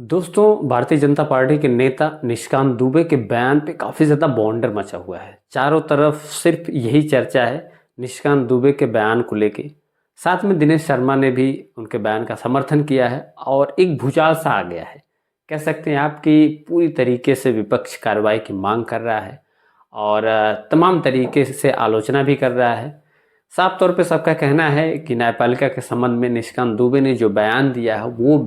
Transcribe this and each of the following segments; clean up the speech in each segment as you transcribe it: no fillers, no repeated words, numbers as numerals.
दोस्तों, भारतीय जनता पार्टी के नेता निशिकांत दुबे के बयान पे काफ़ी ज़्यादा बवंडर मचा हुआ है। चारों तरफ सिर्फ यही चर्चा है निशिकांत दुबे के बयान को लेके। साथ में दिनेश शर्मा ने भी उनके बयान का समर्थन किया है और एक भूचाल सा आ गया है। कह सकते हैं आप कि पूरी तरीके से विपक्ष कार्रवाई की मांग कर रहा है और तमाम तरीके से आलोचना भी कर रहा है। साफ तौर पे सबका कहना है कि न्यायपालिका के संबंध में निशिकांत दुबे ने जो बयान दिया है वो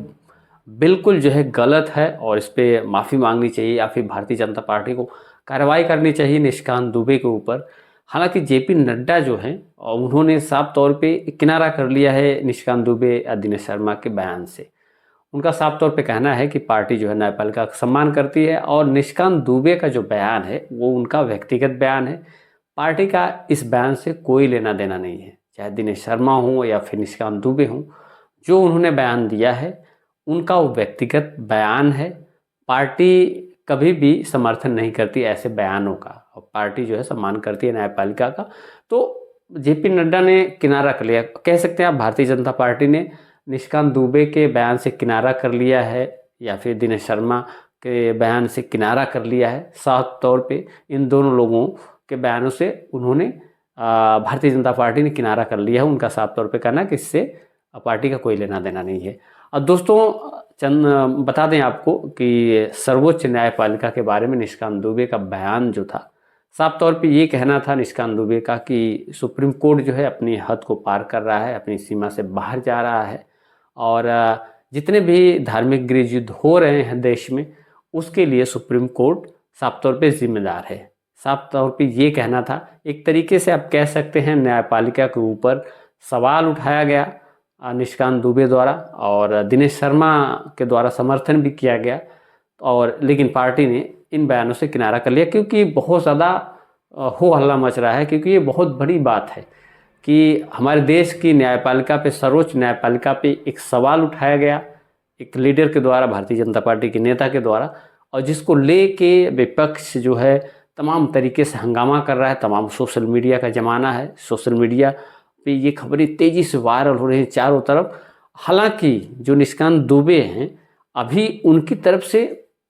बिल्कुल जो है गलत है और इस पे माफ़ी मांगनी चाहिए या फिर भारतीय जनता पार्टी को कार्रवाई करनी चाहिए निशिकांत दुबे के ऊपर। हालांकि जेपी नड्डा जो हैं उन्होंने साफ तौर पे किनारा कर लिया है निशिकांत दुबे या दिनेश शर्मा के बयान से। उनका साफ तौर पे कहना है कि पार्टी जो है न्यायपालिका का सम्मान करती है और निशिकांत दुबे का जो बयान है वो उनका व्यक्तिगत बयान है। पार्टी का इस बयान से कोई लेना देना नहीं है, चाहे दिनेश शर्मा हो या फिर निशिकांत दुबे हों। जो उन्होंने बयान दिया है उनका वो व्यक्तिगत बयान है। पार्टी कभी भी समर्थन नहीं करती ऐसे बयानों का और पार्टी जो है सम्मान करती है न्यायपालिका का। तो जेपी नड्डा ने किनारा कर लिया, कह सकते हैं आप भारतीय जनता पार्टी ने निशिकांत दुबे के बयान से किनारा कर लिया है या फिर दिनेश शर्मा के बयान से किनारा कर लिया है। साफ तौर पे इन दोनों लोगों के बयानों से उन्होंने भारतीय जनता पार्टी ने किनारा कर लिया है। उनका साफ तौर पे कहना कि इससे पार्टी का कोई लेना देना नहीं है। और दोस्तों, चंद बता दें आपको कि सर्वोच्च न्यायपालिका के बारे में निशिकांत दुबे का बयान जो था, साफ तौर पे ये कहना था निशिकांत दुबे का कि सुप्रीम कोर्ट जो है अपनी हद को पार कर रहा है, अपनी सीमा से बाहर जा रहा है और जितने भी धार्मिक गृह युद्ध हो रहे हैं देश में उसके लिए सुप्रीम कोर्ट साफ तौर पे जिम्मेदार है। साफ तौर पे ये कहना था। एक तरीके से आप कह सकते हैं न्यायपालिका के ऊपर सवाल उठाया गया निशिकांत दुबे द्वारा और दिनेश शर्मा के द्वारा समर्थन भी किया गया और लेकिन पार्टी ने इन बयानों से किनारा कर लिया क्योंकि बहुत ज़्यादा हो हल्ला मच रहा है। क्योंकि ये बहुत बड़ी बात है कि हमारे देश की न्यायपालिका पे, सर्वोच्च न्यायपालिका पे एक सवाल उठाया गया एक लीडर के द्वारा, भारतीय जनता पार्टी के नेता के द्वारा, और जिसको लेके विपक्ष जो है तमाम तरीके से हंगामा कर रहा है। तमाम सोशल मीडिया का ज़माना है, सोशल मीडिया पे ये खबरें तेज़ी से वायरल हो रही हैं चारों तरफ। हालांकि जो निशिकांत दुबे हैं अभी उनकी तरफ से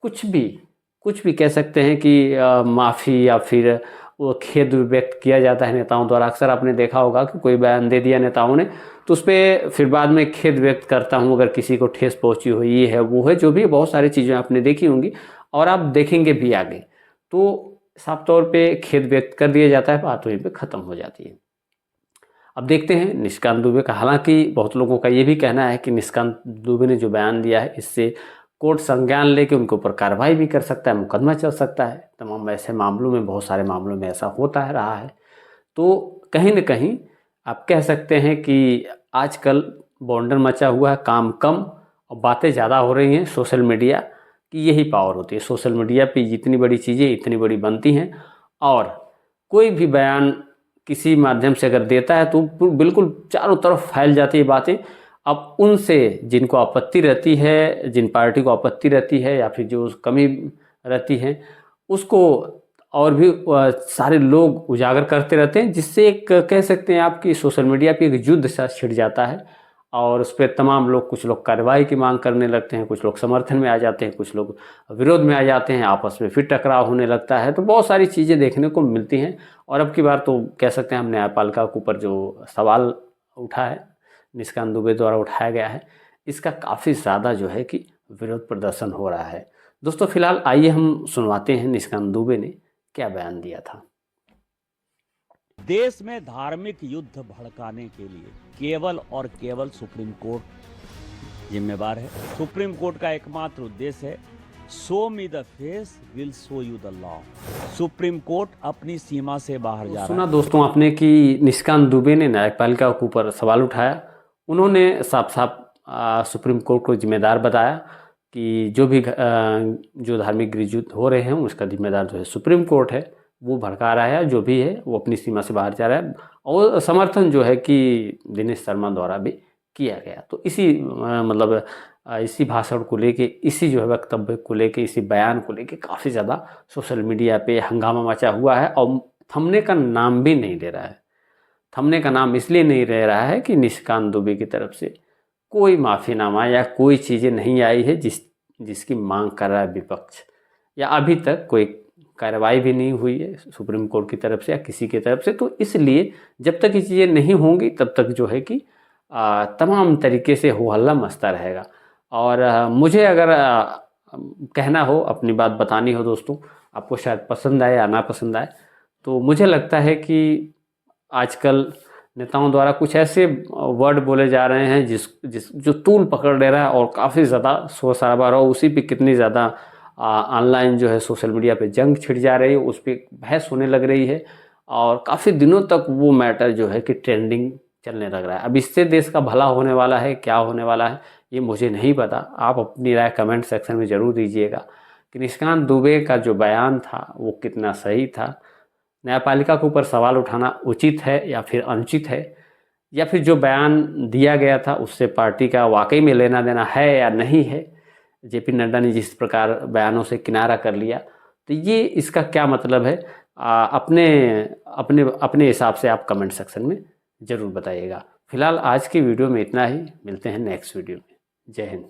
कुछ भी कह सकते हैं कि माफ़ी या फिर वो खेद व्यक्त किया जाता है नेताओं द्वारा। अक्सर आपने देखा होगा कि कोई बयान दे दिया नेताओं ने तो उस पर फिर बाद में खेद व्यक्त करता हूँ अगर किसी को ठेस पहुँची हो, ये है वो है, जो भी बहुत सारी चीज़ें आपने देखी होंगी और आप देखेंगे भी आगे। तो साफ तौर पे खेद व्यक्त कर दिया जाता है, बात वहीं पे ख़त्म हो जाती है। अब देखते हैं निशिकांत दुबे का। हालांकि बहुत लोगों का ये भी कहना है कि निशिकांत दुबे ने जो बयान दिया है इससे कोर्ट संज्ञान लेके उनके ऊपर कार्रवाई भी कर सकता है, मुकदमा चल सकता है। तमाम ऐसे मामलों में, बहुत सारे मामलों में ऐसा होता है रहा है। तो कहीं न कहीं आप कह सकते हैं कि आजकल बवंडर मचा हुआ है, काम कम और बातें ज़्यादा हो रही हैं। सोशल मीडिया की यही पावर होती है। सोशल मीडिया पे जितनी बड़ी चीज़ें इतनी बड़ी बनती हैं और कोई भी बयान किसी माध्यम से अगर देता है तो बिल्कुल चारों तरफ फैल जाती है बातें। अब उनसे जिनको आपत्ति रहती है, जिन पार्टी को आपत्ति रहती है या फिर जो कमी रहती है उसको और भी सारे लोग उजागर करते रहते हैं, जिससे एक कह सकते हैं आपकी सोशल मीडिया पे एक युद्ध सा छिड़ जाता है और उस पर तमाम लोग, कुछ लोग कार्रवाई की मांग करने लगते हैं, कुछ लोग समर्थन में आ जाते हैं, कुछ लोग विरोध में आ जाते हैं, आपस में फिर टकराव होने लगता है। तो बहुत सारी चीज़ें देखने को मिलती हैं और अब की बार तो कह सकते हैं हम न्यायपालिका के ऊपर जो सवाल उठा है, निशिकांत दुबे द्वारा उठाया गया है, इसका काफ़ी ज़्यादा जो है कि विरोध प्रदर्शन हो रहा है। दोस्तों, फिलहाल आइए हम सुनवाते हैं निशिकांत दुबे ने क्या बयान दिया था। देश में धार्मिक युद्ध भड़काने के लिए केवल और केवल सुप्रीम कोर्ट जिम्मेवार है। सुप्रीम कोर्ट का एकमात्र उद्देश्य है show me the face will show you the law. Supreme court अपनी सीमा से बाहर जा रहा है। सुना दोस्तों आपने कि निशिकांत दुबे ने न्यायपालिका के ऊपर सवाल उठाया। उन्होंने साफ साफ सुप्रीम कोर्ट को जिम्मेदार बताया कि जो भी जो धार्मिक गृह युद्ध हो रहे हैं उसका जिम्मेदार जो है सुप्रीम कोर्ट है, वो भड़का रहा है, जो भी है वो अपनी सीमा से बाहर जा रहा है। और समर्थन जो है कि दिनेश शर्मा द्वारा भी किया गया। तो इसी मतलब इसी भाषण को लेके, इसी जो है वक्तव्य को लेके, इसी बयान को लेके काफ़ी ज़्यादा सोशल मीडिया पे हंगामा मचा हुआ है और थमने का नाम भी नहीं ले रहा है। थमने का नाम इसलिए नहीं ले रहा है कि निशिकांत दुबे की तरफ से कोई माफ़ीनामा या कोई चीज़ें नहीं आई है जिसकी मांग कर रहा है विपक्ष, या अभी तक कोई कार्रवाई भी नहीं हुई है सुप्रीम कोर्ट की तरफ से या किसी की तरफ से। तो इसलिए जब तक ये चीज़ें नहीं होंगी तब तक जो है कि तमाम तरीके से हो हल्ला मचता रहेगा। और मुझे अगर कहना हो, अपनी बात बतानी हो दोस्तों, आपको शायद पसंद आए या ना पसंद आए, तो मुझे लगता है कि आजकल नेताओं द्वारा कुछ ऐसे वर्ड बोले जा रहे हैं जिस जो तूल पकड़ ले रहा है और काफ़ी ज़्यादा शोर शराबा रहा, उसी पे कितनी ज़्यादा ऑनलाइन जो है सोशल मीडिया पे जंग छिड़ जा रही है, उस पर बहस होने लग रही है और काफ़ी दिनों तक वो मैटर जो है कि ट्रेंडिंग चलने लग रहा है। अब इससे देश का भला होने वाला है, क्या होने वाला है ये मुझे नहीं पता। आप अपनी राय कमेंट सेक्शन में ज़रूर दीजिएगा कि निशिकांत दुबे का जो बयान था वो कितना सही था, न्यायपालिका के ऊपर सवाल उठाना उचित है या फिर अनुचित है, या फिर जो बयान दिया गया था उससे पार्टी का वाकई में लेना देना है या नहीं है। जेपी नड्डा ने जिस प्रकार बयानों से किनारा कर लिया, तो ये इसका क्या मतलब है, अपने अपने अपने हिसाब से आप कमेंट सेक्शन में ज़रूर बताइएगा। फिलहाल आज की वीडियो में इतना ही, मिलते हैं नेक्स्ट वीडियो में। जय हिंद।